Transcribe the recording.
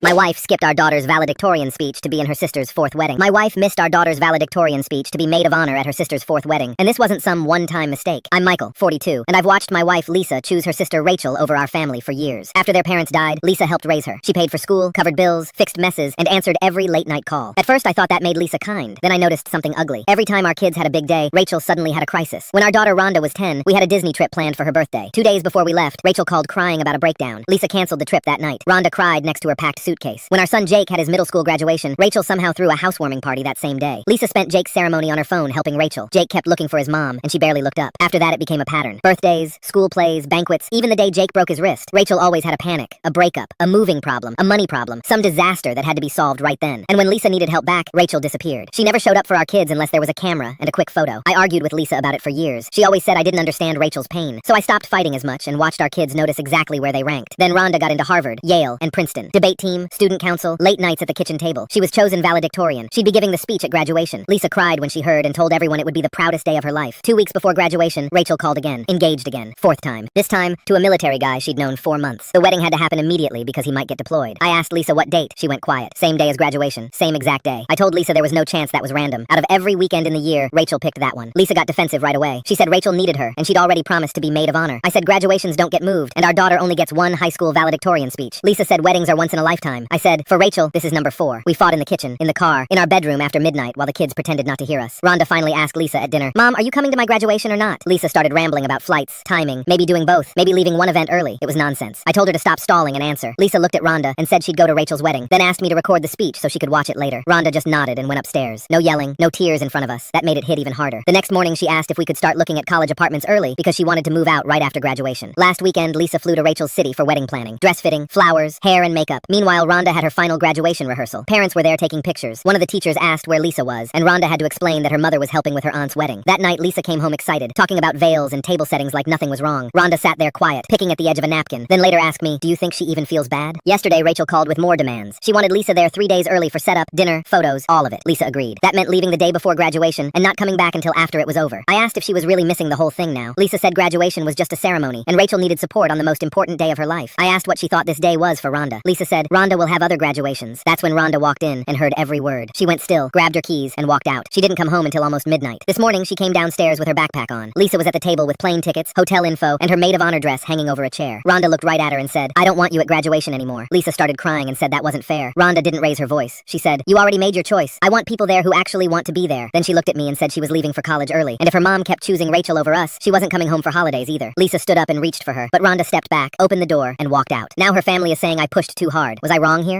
My wife skipped our daughter's valedictorian speech to be in her sister's fourth wedding. My wife missed our daughter's valedictorian speech to be maid of honor at her sister's fourth wedding. And this wasn't some one-time mistake. I'm Michael, 42, and I've watched my wife Lisa choose her sister Rachel over our family for years. After their parents died, Lisa helped raise her. She paid for school, covered bills, fixed messes, and answered every late-night call. At first I thought that made Lisa kind. Then I noticed something ugly. Every time our kids had a big day, Rachel suddenly had a crisis. When our daughter Rhonda was 10, we had a Disney trip planned for her birthday. 2 days before we left, Rachel called crying about a breakdown. Lisa canceled the trip that night. Rhonda cried next to her packed suitcase. When our son Jake had his middle school graduation, Rachel somehow threw a housewarming party that same day. Lisa spent Jake's ceremony on her phone helping Rachel. Jake kept looking for his mom, and she barely looked up. After that, it became a pattern. Birthdays, school plays, banquets, even the day Jake broke his wrist. Rachel always had a panic, a breakup, a moving problem, a money problem, some disaster that had to be solved right then. And when Lisa needed help back, Rachel disappeared. She never showed up for our kids unless there was a camera and a quick photo. I argued with Lisa about it for years. She always said I didn't understand Rachel's pain. So I stopped fighting as much and watched our kids notice exactly where they ranked. Then Rhonda got into Harvard, Yale, and Princeton. Debate team, student council, late nights at the kitchen table. She was chosen valedictorian. She'd be giving the speech at graduation. Lisa cried when she heard and told everyone it would be the proudest day of her life. 2 weeks before graduation, Rachel called again. Engaged again. Fourth time. This time, to a military guy she'd known 4 months. The wedding had to happen immediately because he might get deployed. I asked Lisa what date. She went quiet. Same day as graduation. Same exact day. I told Lisa there was no chance that was random. Out of every weekend in the year, Rachel picked that one. Lisa got defensive right away. She said Rachel needed her, and she'd already promised to be maid of honor. I said graduations don't get moved, and our daughter only gets one high school valedictorian speech. Lisa said weddings are once in a lifetime. I said, for Rachel, this is number 4. We fought in the kitchen, in the car, in our bedroom after midnight while the kids pretended not to hear us. Rhonda finally asked Lisa at dinner, Mom, are you coming to my graduation or not? Lisa started rambling about flights, timing, maybe doing both, maybe leaving one event early. It was nonsense. I told her to stop stalling and answer. Lisa looked at Rhonda and said she'd go to Rachel's wedding, then asked me to record the speech so she could watch it later. Rhonda just nodded and went upstairs. No yelling, no tears in front of us. That made it hit even harder. The next morning she asked if we could start looking at college apartments early because she wanted to move out right after graduation. Last weekend, Lisa flew to Rachel's city for wedding planning, dress fitting, flowers, hair and makeup. Meanwhile, Rhonda had her final graduation rehearsal. Parents were there taking pictures. One of the teachers asked where Lisa was, and Rhonda had to explain that her mother was helping with her aunt's wedding. That night, Lisa came home excited, talking about veils and table settings like nothing was wrong. Rhonda sat there quiet, picking at the edge of a napkin, then later asked me, do you think she even feels bad? Yesterday, Rachel called with more demands. She wanted Lisa there 3 days early for setup, dinner, photos, all of it. Lisa agreed. That meant leaving the day before graduation and not coming back until after it was over. I asked if she was really missing the whole thing now. Lisa said graduation was just a ceremony, and Rachel needed support on the most important day of her life. I asked what she thought this day was for Rhonda. Lisa said, Rhonda will have other graduations. That's when Rhonda walked in and heard every word. She went still, grabbed her keys, and walked out. She didn't come home until almost midnight. This morning, she came downstairs with her backpack on. Lisa was at the table with plane tickets, hotel info, and her maid of honor dress hanging over a chair. Rhonda looked right at her and said, I don't want you at graduation anymore. Lisa started crying and said that wasn't fair. Rhonda didn't raise her voice. She said, you already made your choice. I want people there who actually want to be there. Then she looked at me and said she was leaving for college early, and if her mom kept choosing Rachel over us, she wasn't coming home for holidays either. Lisa stood up and reached for her, but Rhonda stepped back, opened the door, and walked out. Now her family is saying I pushed too hard. Was I wrong here?